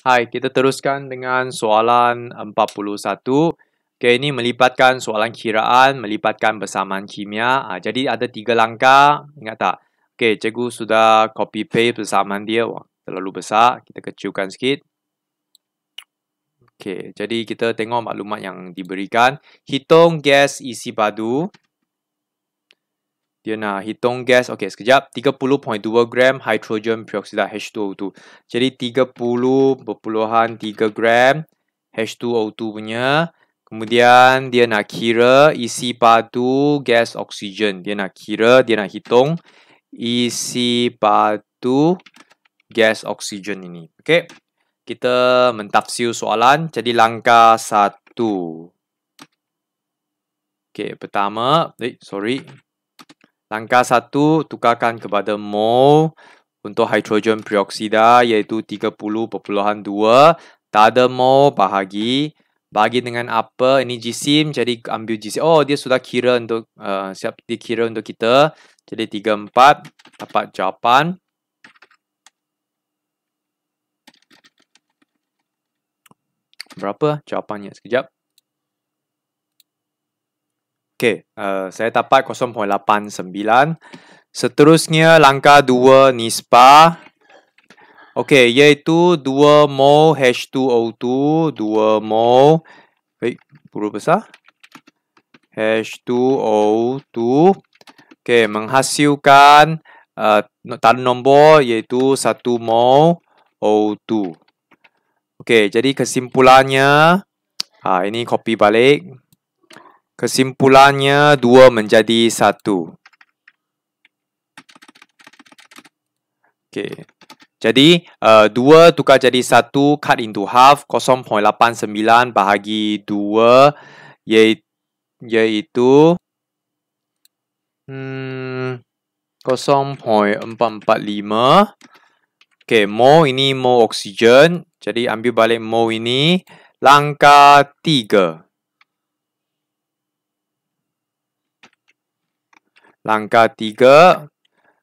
Hai, kita teruskan dengan soalan 41. Okay, ini melibatkan soalan kiraan, melibatkan bersamaan kimia. Jadi ada 3 langkah, ingat tak? Okay, cikgu sudah copy paste bersamaan dia. Wah, terlalu besar, kita kecilkan sikit. Okay, jadi kita tengok maklumat yang diberikan. Hitung gas isi padu. Dia nak hitung gas. Okey, sekejap. 30.2 gram hydrogen peroksida H2O2. Jadi 30.3 gram H2O2 punya. Kemudian dia nak kira isi padu gas oksigen. Dia nak kira, dia nak hitung isi padu gas oksigen ini. Okey. Kita mentafsir soalan. Jadi langkah 1. Okey, pertama, langkah 1, tukarkan kepada mol untuk hidrogen peroksida iaitu 30.2. Tak ada mol, bahagi dengan apa? Ini jisim, jadi ambil jisim. Oh, dia sudah kira untuk siap dikira untuk kita. Jadi 34 dapat jawapan. Berapa jawapannya? Sekejap. Okey, saya dapat 0.89. Seterusnya langkah 2 nisbah. Okey, iaitu 2 mol H2O2, 2 mol huruf besar H2O2. Okey, menghasilkan tanda nombor iaitu 1 mol O2. Okey, jadi kesimpulannya ini copy balik. Kesimpulannya 2 menjadi 1. Okey. Jadi 2 tukar jadi 1, cut into half, 0.89 bahagi 2 iaitu 0.445. Okey, mol ini mol oksigen. Jadi ambil balik mol ini. Langkah 3. Langkah 3.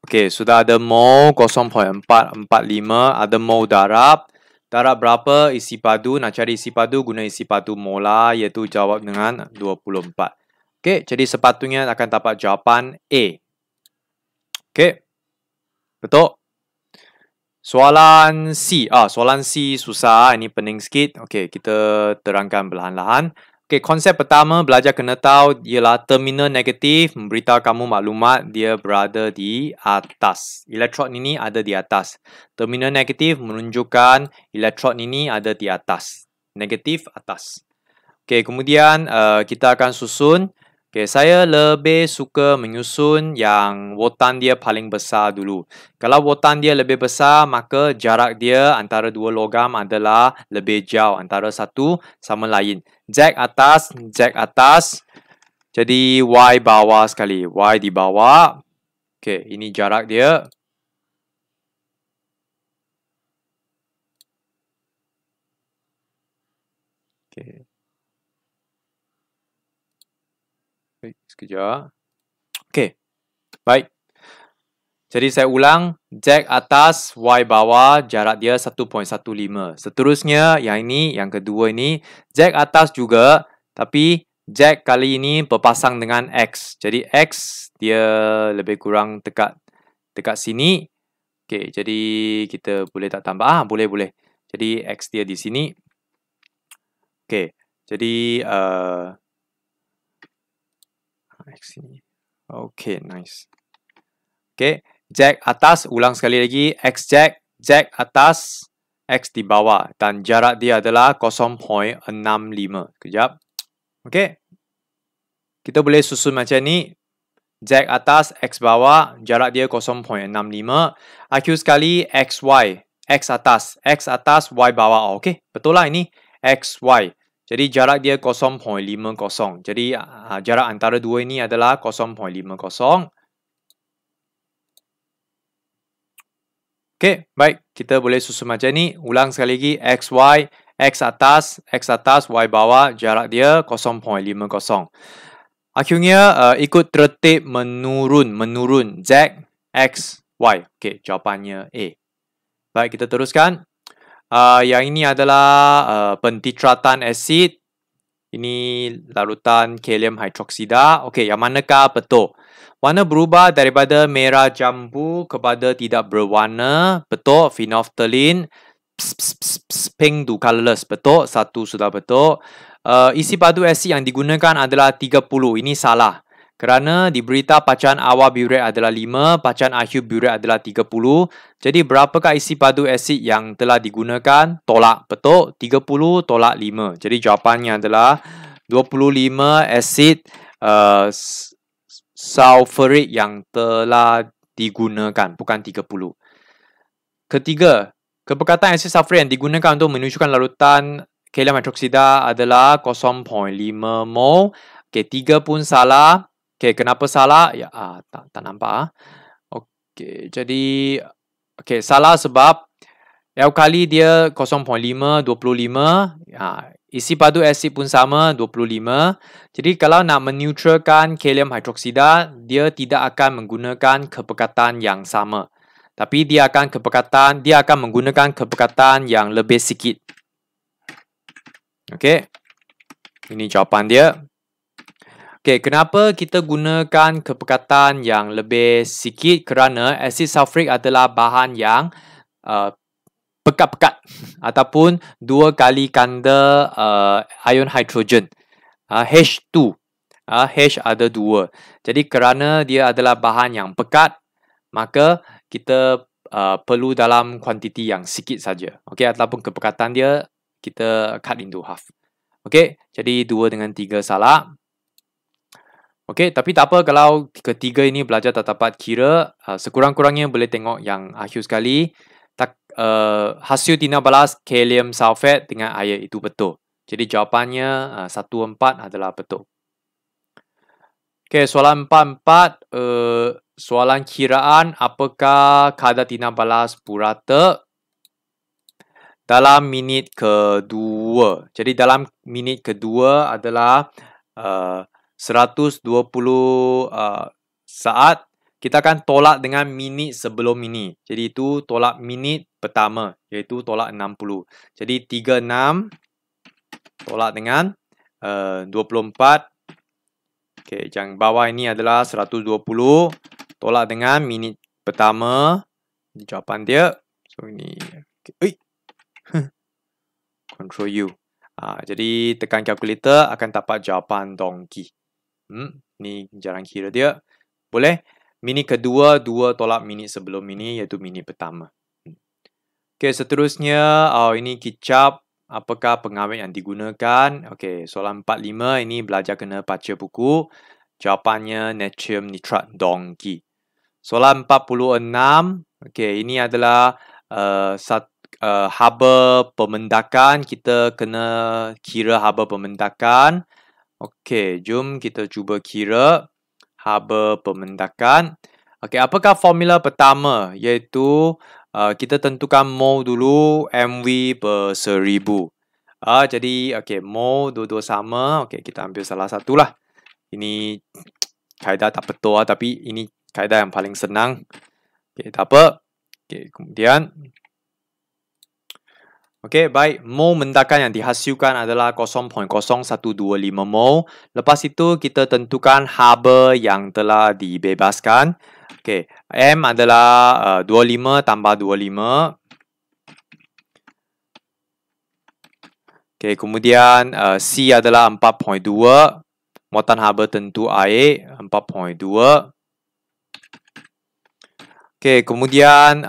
Okey, sudah ada mol 0.445, ada mol darab. Darab berapa? Isi padu. Nak cari isi padu, guna isi padu molar, iaitu jawab dengan 24. Okey, jadi sepatutnya akan dapat jawapan A. Okey. Betul? Soalan C. Soalan C susah. Ini pening sikit. Okey, kita terangkan perlahan-lahan. Okey, konsep pertama belajar kena tahu ialah terminal negatif memberitahu kamu maklumat dia berada di atas. Elektron ini ada di atas. Terminal negatif menunjukkan elektron ini ada di atas. Negatif atas. Okey, kemudian kita akan susun. Okey, saya lebih suka menyusun yang wotan dia paling besar dulu. Kalau wotan dia lebih besar, maka jarak dia antara dua logam adalah lebih jauh antara satu sama lain. Z atas. Jadi Y bawah sekali. Y di bawah. Okey, ini jarak dia. Okey. Sekejap. Okey. Baik. Jadi saya ulang. Z atas, Y bawah, jarak dia 1.15. Seterusnya, yang ini, yang kedua ini. Z atas juga, tapi Z kali ini berpasang dengan X. Jadi X, dia lebih kurang dekat sini. Okey, jadi kita boleh tak tambah? Boleh. Jadi X dia di sini. Okey, jadi X sini. Okey, nice. Okey, Z atas, ulang sekali lagi. X Z atas, X di bawah. Dan jarak dia adalah 0.65. Kejap. Okey. Kita boleh susun macam ni. Z atas, X bawah, jarak dia 0.65. Akhir sekali, XY. X atas, Y bawah. Okey, betul lah ini. XY. Jadi jarak dia 0.50. Jadi jarak antara dua ini adalah 0.50. Okey, baik. Kita boleh susun macam ni. Ulang sekali lagi. XY, X atas, Y bawah. Jarak dia 0.50. Akhirnya ikut tertib menurun. Z, X, Y. Okey, jawapannya A. Baik, kita teruskan. Yang ini adalah pentitratan asid. Ini larutan kalium hidroksida. Okey, yang manakah betul? Warna berubah daripada merah jambu kepada tidak berwarna. Betul. Phenolphthalein. Pink to colorless. Betul. Satu sudah betul. Isi padu asid yang digunakan adalah 30. Ini salah. Kerana diberita pacaran awal biuret adalah 5, pacaran akhir biuret adalah 30. Jadi berapakah isi padu asid yang telah digunakan? Tolak. Betul. 30 tolak 5. Jadi jawapannya adalah 25 asid sulfurik yang telah digunakan. Bukan 30. Ketiga, kepekatan asid sulfurik yang digunakan untuk menunjukkan larutan kalium hidroksida adalah 0.5 mol. Okey, 3 pun salah. Okey, kenapa salah? Ya, tak nampak. Okey, jadi okey, salah sebab alkali dia 0.5, 25. Isi padu asid pun sama, 25. Jadi kalau nak meneutralkan kalium hidroksida, dia tidak akan menggunakan kepekatan yang sama. Tapi dia akan menggunakan kepekatan yang lebih sikit. Okey. Ini jawapan dia. Okey, kenapa kita gunakan kepekatan yang lebih sikit? Kerana asid sulfurik adalah bahan yang pekat-pekat ataupun 2 kali ganda ion hidrogen. H2. H ada 2. Jadi kerana dia adalah bahan yang pekat, maka kita perlu dalam kuantiti yang sikit saja. Okey, ataupun kepekatan dia kita cut into half. Okey, jadi 2 dengan 3 salah. Okey, tapi tak apa kalau ketiga ini belajar tak dapat kira, sekurang-kurangnya boleh tengok yang akhir sekali. Hasil tindak balas kalium sulfat dengan air itu betul. Jadi jawapannya 1-4 adalah betul. Okey, soalan 4-4, soalan kiraan apakah kadar tindak balas purata dalam minit kedua. Jadi dalam minit kedua adalah 120 saat. Kita akan tolak dengan minit sebelum ini. Jadi itu tolak minit pertama, iaitu tolak 60. Jadi 36 tolak dengan 24. Okey, yang bawah ini adalah 120 tolak dengan minit pertama. Ini jawapan dia. So ini okay. Control U. Jadi tekan kalkulator akan dapat jawapan donkey. Ni jarang kira dia. Boleh? Minit kedua, 2 tolak minit sebelum ini, iaitu minit pertama. Okey, seterusnya, ini kicap. Apakah pengawet yang digunakan? Okey, soalan 45 ini belajar kena baca buku. Jawapannya natrium nitrat donkey. Soalan 46. Okey, ini adalah haba pemendakan. Kita kena kira haba pemendakan. Okey, jom kita cuba kira haba pemendakan. Okey, apakah formula pertama? Iaitu kita tentukan mol dulu, MV per 1000. Jadi, okey, mol dua-dua sama. Okey, kita ambil salah satu lah. Ini kaedah tak betul tapi ini kaedah yang paling senang. Okey, tak apa. Okey, kemudian okey, baik. Mol mendakan yang dihasilkan adalah 0.0125 mol. Lepas itu, kita tentukan haba yang telah dibebaskan. Okey, M adalah 25 tambah 25. Okey, kemudian C adalah 4.2. Muatan haba tentu air 4.2. Okey, kemudian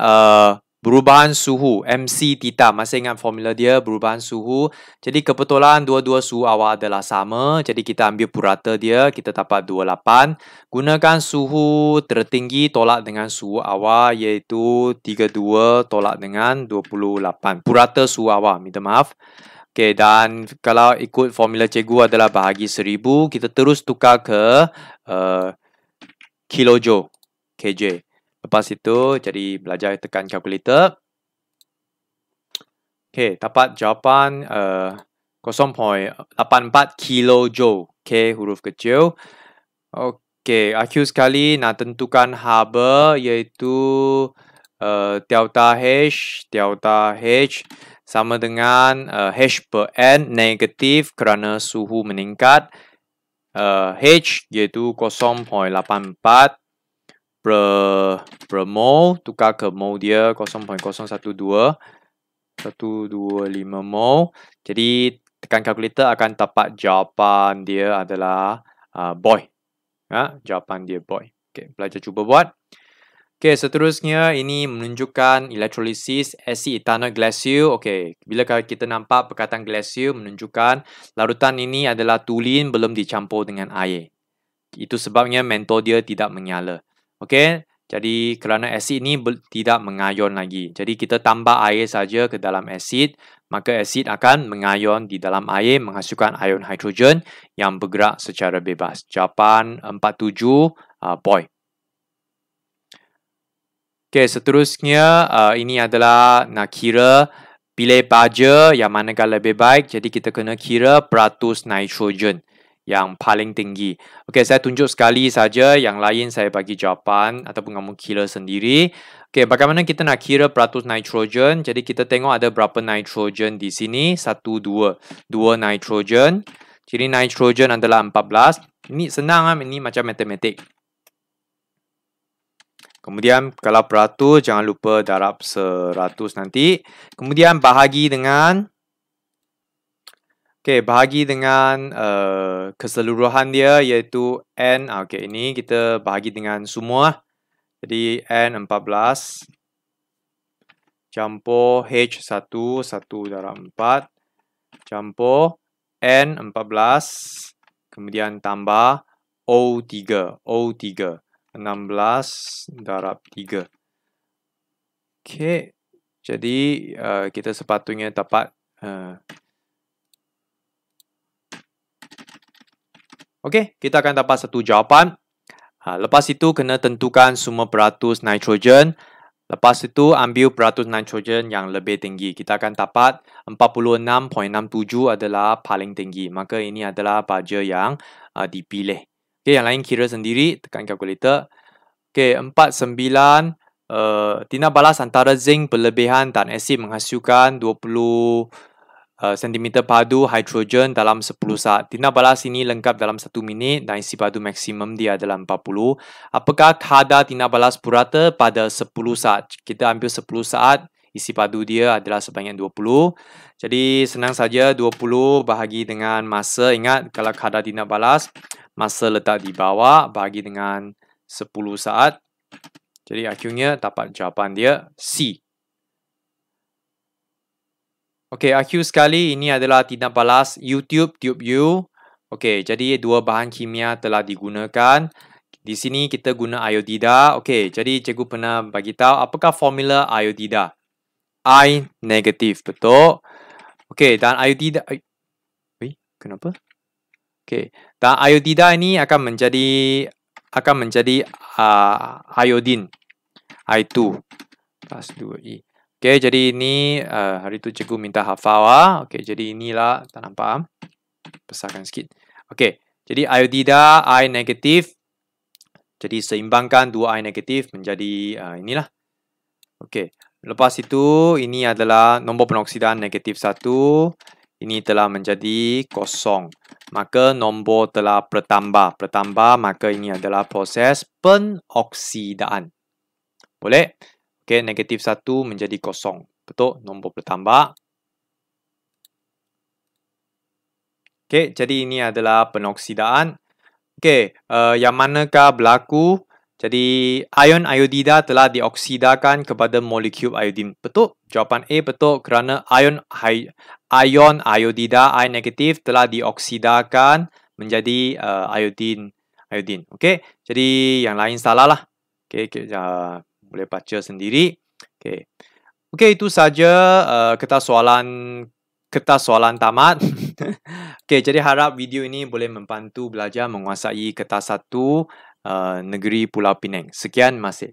perubahan suhu, MC theta. Masih ingat formula dia, perubahan suhu. Jadi kebetulan dua-dua suhu awal adalah sama. Jadi kita ambil purata dia, kita dapat 28. Gunakan suhu tertinggi tolak dengan suhu awal, iaitu 32 tolak dengan 28. Purata suhu awal, minta maaf. Okey, dan kalau ikut formula cikgu adalah bahagi 1000, kita terus tukar ke kilojoule, kJ. Lepas itu, jadi belajar tekan kalkulator. Okey, dapat jawapan 0.84 kilojoule. K huruf kecil. Okey, akhir sekali nak tentukan haba, iaitu delta H. sama dengan H per N negatif kerana suhu meningkat. H iaitu 0.84 per mol, tukar ke mol dia 0.012 125 mol. Jadi tekan kalkulator akan dapat jawapan dia adalah boy. Jawapan dia boy. Okay, pelajar cuba buat. Okay, seterusnya ini menunjukkan elektrolisis asid ethanol glacial. Okay, bila kita nampak perkataan glacial menunjukkan larutan ini adalah tulen belum dicampur dengan air. Itu sebabnya mentol dia tidak menyala. Okay, jadi kerana asid ini tidak mengayon lagi. Jadi kita tambah air saja ke dalam asid, maka asid akan mengayon di dalam air menghasilkan ion hidrogen yang bergerak secara bebas. Jawapan 47 boy. Okay, seterusnya ini adalah nak kira pilih baja yang manakah lebih baik. Jadi kita kena kira peratus nitrogen yang paling tinggi. Okey, saya tunjuk sekali saja, yang lain saya bagi jawapan ataupun kamu kira sendiri. Okey, bagaimana kita nak kira peratus nitrogen? Jadi kita tengok ada berapa nitrogen di sini. 1, 2. 2 nitrogen. Jadi nitrogen adalah 14. Ini senang, ini macam matematik. Kemudian kalau peratus, jangan lupa darab 100 nanti. Kemudian bahagi dengan bahagi dengan keseluruhan dia iaitu N. Okey, ini kita bahagi dengan semua. Jadi N 14 campur H1, 1 darab 4 campur N 14 kemudian tambah O3, 16 darab 3. Okey, jadi kita sepatutnya dapat okey, kita akan dapat satu jawapan. Lepas itu kena tentukan semua peratus nitrogen. Lepas itu ambil peratus nitrogen yang lebih tinggi. Kita akan dapat 46.67 adalah paling tinggi. Maka ini adalah baja yang dipilih. Okey, yang lain kira sendiri, tekan kalkulator. Okey, 49 tindak balas antara zinc berlebihan dan asid menghasilkan 20 cm padu hidrogen dalam 10 saat. Tindak balas ini lengkap dalam 1 minit dan isi padu maksimum dia adalah 40. Apakah kadar tindak balas purata pada 10 saat? Kita ambil 10 saat, isi padu dia adalah sebanyak 20. Jadi senang saja 20 bahagi dengan masa. Ingat kalau kadar tindak balas, masa letak di bawah, bahagi dengan 10 saat. Jadi akhirnya dapat jawapan dia C. Okey, akhir sekali ini adalah tindak balas YouTube tube U. Okey, jadi dua bahan kimia telah digunakan. Di sini kita guna iodida. Okey, jadi cikgu pernah bagi tahu apakah formula iodida. I negatif, betul. Okey, dan iodida kenapa? Okey, dan iodida ini akan menjadi iodin I2 plus 2E. Okey, jadi ini hari tu cikgu minta hafal. Okey, jadi inilah, tak nampak. Besarkan sikit. Okey, jadi iodida I negatif. Jadi seimbangkan dua I negatif menjadi inilah. Okey, lepas itu ini adalah nombor penoksidan negatif 1. Ini telah menjadi kosong. Maka nombor telah bertambah. Maka ini adalah proses penoksidaan. Boleh? Okey, negatif 1 menjadi kosong. Betul? Nombor bertambah. Okey, jadi ini adalah penoksidaan. Okey, yang manakah berlaku? Jadi, ion iodida telah dioksidakan kepada molekul iodin. Betul? Jawapan A betul kerana ion iodida I negatif telah dioksidakan menjadi iodin. Okey, jadi yang lain salah lah. Okey, boleh baca sendiri. Okey, itu saja kertas soalan tamat. Okey, jadi harap video ini boleh membantu belajar menguasai kertas 1 Negeri Pulau Pinang. Sekian, masih.